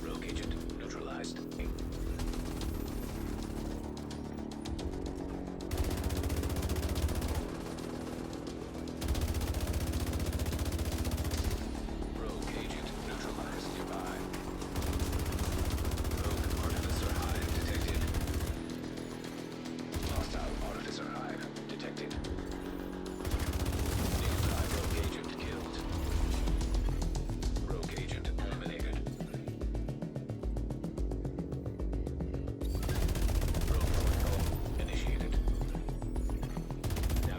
Rogue agent neutralized. Rogue agent neutralized nearby. Rogue artificer hive detected. Hostile artificer hive detected. Nearby rogue agent killed. Rogue agent eliminated. Rogue protocol initiated. Now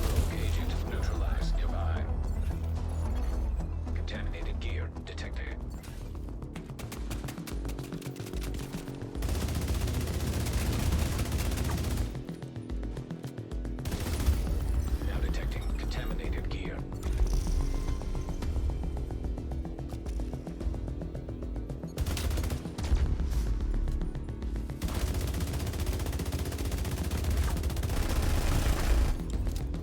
rogue agent neutralized nearby. Contaminated gear detected. Now detecting contaminated gear.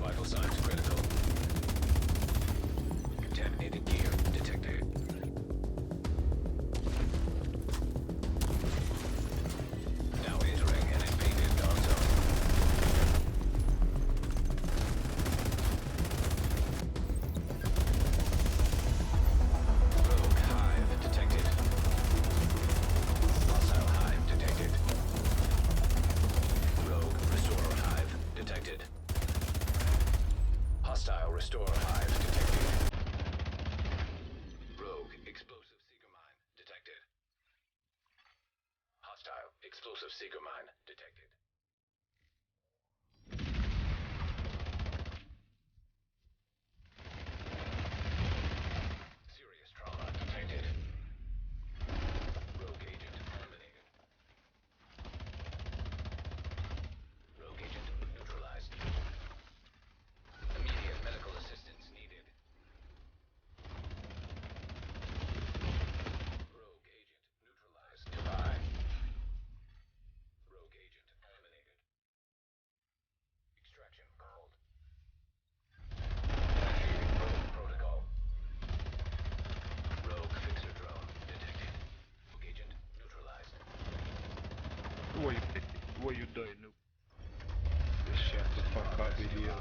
Vital signs critical. Contaminated gear detected. Now entering an invaded Darkzone. Rogue hive detected. Hostile hive detected. Rogue restorer hive detected. Hostile restorer hive detected. Rogue explosive seeker mine detected. Hostile explosive seeker mine detected. Serious trauma detected. Rogue agent eliminated. Rogue agent neutralized. Immediate medical assistance needed. Rogue agent neutralized nearby. Rogue agent eliminated. Extraction called. Initiating rogue protocol. Rogue fixer drone detected. Rogue agent neutralized. What you doing, noob? Just shut the fuck up, idiot.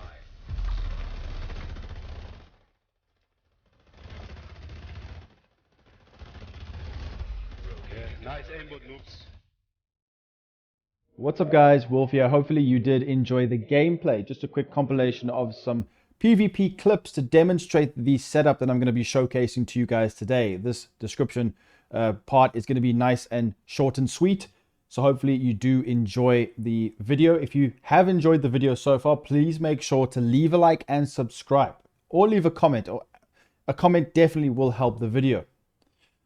Yeah, nice aimbot, noobs. What's up guys, Wolf here. Hopefully you did enjoy the gameplay. Just a quick compilation of some PvP clips to demonstrate the setup that I'm going to be showcasing to you guys today. This description part is going to be nice and short and sweet. So hopefully you do enjoy the video. If you have enjoyed the video so far, please make sure to leave a like and subscribe. Or leave a comment. Or a comment definitely will help the video.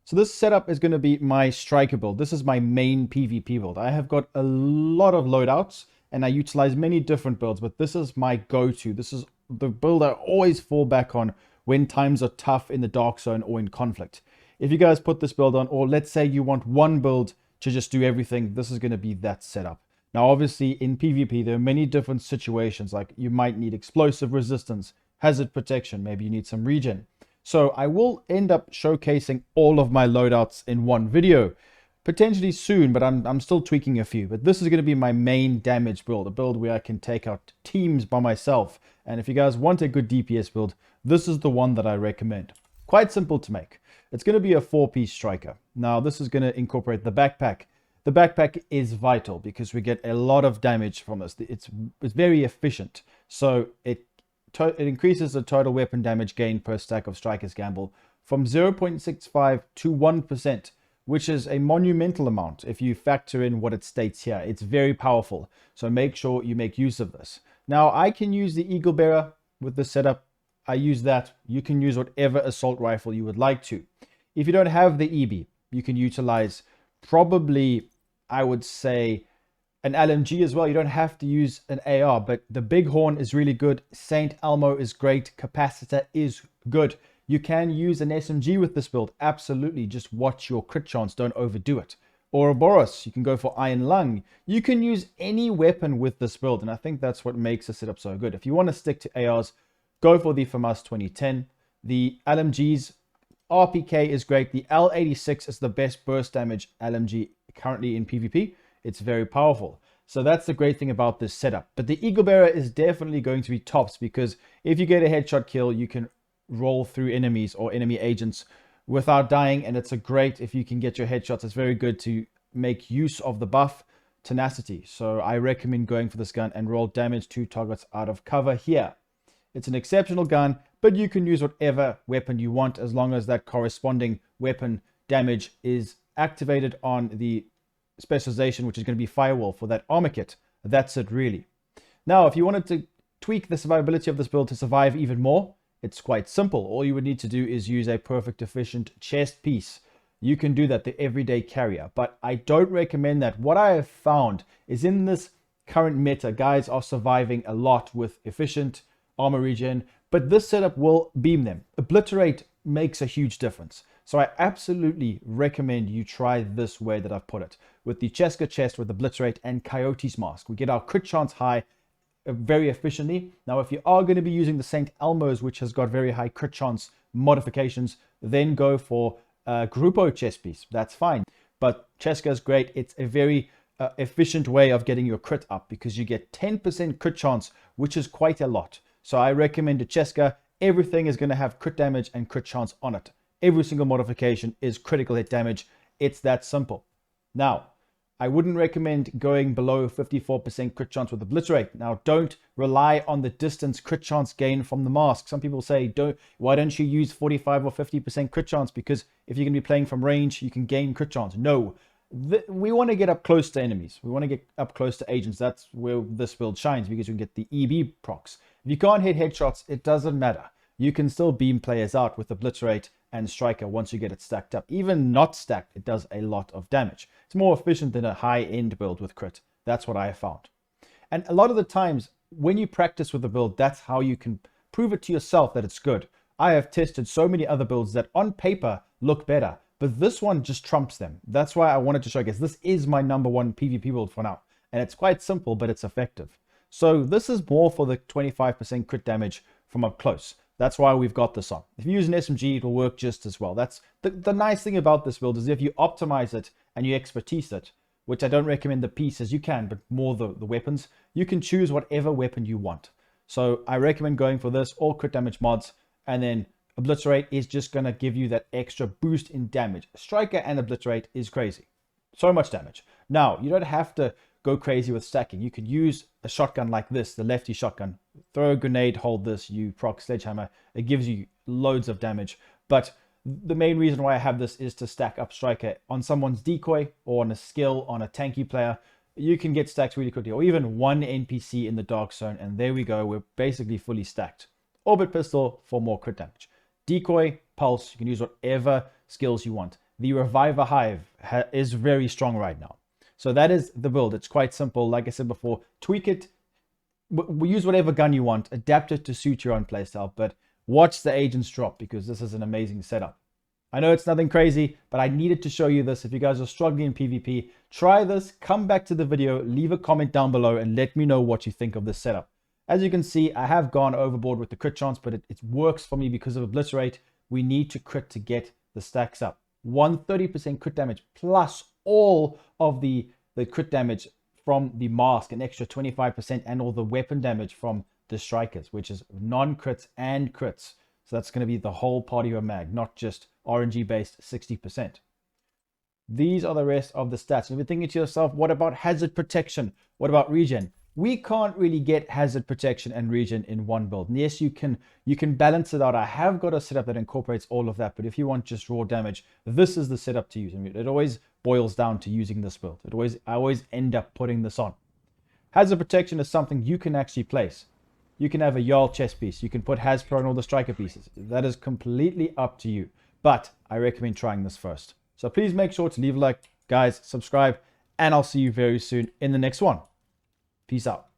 So this setup is going to be my striker build. This is my main PvP build. I have got a lot of loadouts and I utilize many different builds, but this is my go-to. This is the build I always fall back on when times are tough in the Darkzone or in conflict. If you guys put this build on, or let's say you want one build to just do everything, this is going to be that setup. Now, obviously in PvP, there are many different situations. Like you might need explosive resistance, hazard protection, maybe you need some regen. So I will end up showcasing all of my loadouts in one video, potentially soon, but I'm still tweaking a few. But this is going to be my main damage build, a build where I can take out teams by myself. And if you guys want a good DPS build, this is the one that I recommend. Quite simple to make. It's going to be a 4-piece striker. Now this is going to incorporate the backpack, the backpack is vital because we get a lot of damage from this. It's very efficient. So it increases the total weapon damage gain per stack of Striker's Gamble from 0.65 to 1%, which is a monumental amount if you factor in what it states here. It's very powerful, so make sure you make use of this. Now, I can use the Eagle Bearer with the setup. I use that. You can use whatever assault rifle you would like to. If you don't have the EB, you can utilize probably, I would say, an LMG as well. You don't have to use an AR, but the Bighorn is really good. Saint Elmo is great. Capacitor is good. You can use an SMG with this build. Absolutely. Just watch your crit chance. Don't overdo it. Ouroboros, you can go for Iron Lung. You can use any weapon with this build, and I think that's what makes the setup so good. If you want to stick to ARs, go for the FAMAS 2010. The LMGs, RPK is great. The L86 is the best burst damage LMG currently in PvP. It's very powerful. So that's the great thing about this setup. But the Eagle Bearer is definitely going to be tops, because if you get a headshot kill, you can roll through enemies or enemy agents without dying, and it's a great, if you can get your headshots, it's very good to make use of the buff tenacity. So I recommend going for this gun and roll damage to targets out of cover here. It's an exceptional gun, but you can use whatever weapon you want as long as that corresponding weapon damage is activated on the specialization, which is going to be Firewall for that armor kit. That's it, really. Now, if you wanted to tweak the survivability of this build to survive even more, it's quite simple. All you would need to do is use a perfect efficient chest piece. You can do that, the everyday carrier, but I don't recommend that. What I have found is in this current meta, guys are surviving a lot with efficient armor regen, but this setup will beam them. Obliterate makes a huge difference. So I absolutely recommend you try this way that I've put it. With the Cheska chest, with Obliterate and Coyote's Mask, we get our crit chance high very efficiently. Now, if you are going to be using the St. Elmo's, which has got very high crit chance modifications, then go for Grupo chest piece. That's fine. But Cheska is great. It's a very efficient way of getting your crit up, because you get 10% crit chance, which is quite a lot. So I recommend a Cheska. Everything is going to have crit damage and crit chance on it. Every single modification is critical hit damage. It's that simple. Now, I wouldn't recommend going below 54% crit chance with Obliterate. Now, don't rely on the distance crit chance gain from the mask. Some people say, why don't you use 45 or 50% crit chance? Because if you're going to be playing from range, you can gain crit chance. No, we want to get up close to enemies. We want to get up close to agents. That's where this build shines, because you can get the EB procs. If you can't hit headshots, it doesn't matter. You can still beam players out with Obliterate and Striker once you get it stacked up. Even not stacked, it does a lot of damage. It's more efficient than a high-end build with crit. That's what I have found. And a lot of the times, when you practice with the build, that's how you can prove it to yourself that it's good. I have tested so many other builds that on paper look better, but this one just trumps them. That's why I wanted to show you guys, this is my #1 PvP build for now. And it's quite simple, but it's effective. So this is more for the 25% crit damage from up close. That's why we've got this on. If you use an SMG, it'll work just as well. That's the nice thing about this build, is if you optimize it and you expertise it, which I don't recommend the pieces, you can, but more the weapons, you can choose whatever weapon you want. So I recommend going for this, all crit damage mods, and then Obliterate is just going to give you that extra boost in damage. Striker and Obliterate is crazy. So much damage. Now, you don't have to go crazy with stacking. You could use a shotgun like this, the lefty shotgun. Throw a grenade, hold this, you proc Sledgehammer. It gives you loads of damage. But the main reason why I have this is to stack up Striker on someone's decoy or on a skill on a tanky player. You can get stacked really quickly, or even one NPC in the Darkzone, and there we go. We're basically fully stacked. Orbit Pistol for more crit damage. Decoy, Pulse, you can use whatever skills you want. The Reviver Hive is very strong right now. So that is the build. It's quite simple. Like I said before, tweak it. We use whatever gun you want. Adapt it to suit your own playstyle. But watch the agents drop, because this is an amazing setup. I know it's nothing crazy, but I needed to show you this. If you guys are struggling in PvP, try this. Come back to the video. Leave a comment down below and let me know what you think of this setup. As you can see, I have gone overboard with the crit chance, but it works for me because of Obliterate. We need to crit to get the stacks up. 130% crit damage plus all of the crit damage from the mask, an extra 25%, and all the weapon damage from the Strikers, which is non-crits and crits. So that's going to be the whole party of a mag, not just RNG based 60%. These are the rest of the stats. And you're thinking to yourself, what about hazard protection? What about regen? We can't really get hazard protection and regen in one build. And yes, you can balance it out. I have got a setup that incorporates all of that, but if you want just raw damage, this is the setup to use. I mean, it always boils down to using this build. I always end up putting this on. Hazard protection is something you can actually place. You can have a Jarl chest piece. You can put Hasbro on all the striker pieces. That is completely up to you. But I recommend trying this first. So please make sure to leave a like, guys, subscribe, and I'll see you very soon in the next one. Peace out.